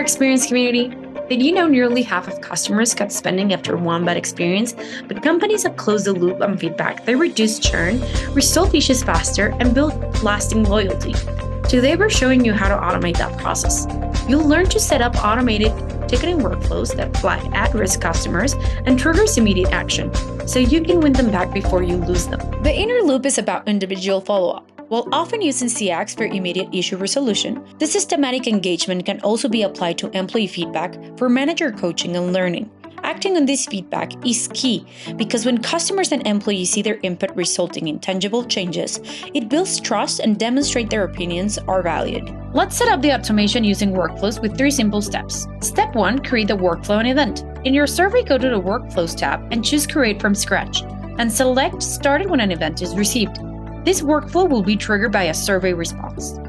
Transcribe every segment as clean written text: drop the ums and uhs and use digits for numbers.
experience community. Did you know nearly half of customers cut spending after one bad experience? But companies that close the loop on feedback, they reduce churn, resolve issues faster, and build lasting loyalty. Today, we're showing you how to automate that process. You'll learn to set up automated ticketing workflows that flag at-risk customers and triggers immediate action, so you can win them back before you lose them. The inner loop is about individual follow-up. While often used in CX for immediate issue resolution, the systematic engagement can also be applied to employee feedback for manager coaching and learning. Acting on this feedback is key because when customers and employees see their input resulting in tangible changes, it builds trust and demonstrates their opinions are valued. Let's set up the automation using workflows with 3 simple steps. Step 1, create the workflow and event. In your survey, go to the Workflows tab and choose Create from Scratch, and select Started when an event is received. This workflow will be triggered by a survey response.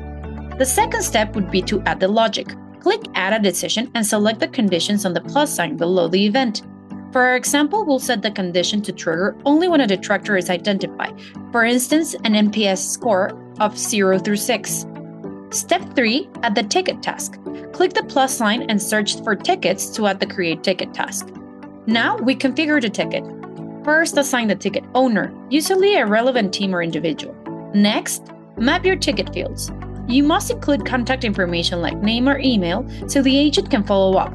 The second step would be to add the logic. Click Add a Decision and select the conditions on the plus sign below the event. For our example, we'll set the condition to trigger only when a detractor is identified, for instance, an NPS score of 0 through 6. Step 3, add the ticket task. Click the plus sign and search for tickets to add the Create Ticket task. Now we configure the ticket. First, assign the ticket owner, usually a relevant team or individual. Next, map your ticket fields. You must include contact information like name or email so the agent can follow up.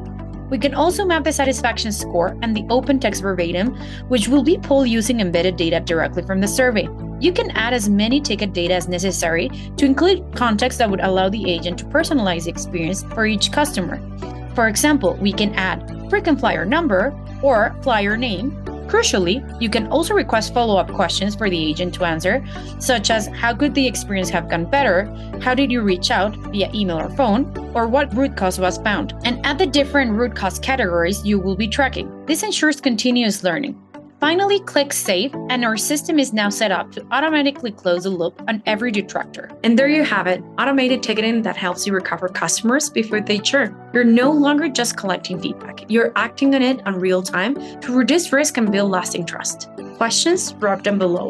We can also map the satisfaction score and the open text verbatim, which will be pulled using embedded data directly from the survey. You can add as many ticket data as necessary to include context that would allow the agent to personalize the experience for each customer. For example, we can add frequent flyer number or flyer name. Crucially, you can also request follow-up questions for the agent to answer, such as how could the experience have gone better, how did you reach out via email or phone, or what root cause was found, and add the different root cause categories you will be tracking. This ensures continuous learning. Finally, click Save, and our system is now set up to automatically close the loop on every detractor. And there you have it, automated ticketing that helps you recover customers before they churn. You're no longer just collecting feedback. You're acting on it on real time to reduce risk and build lasting trust. Questions? Drop them below.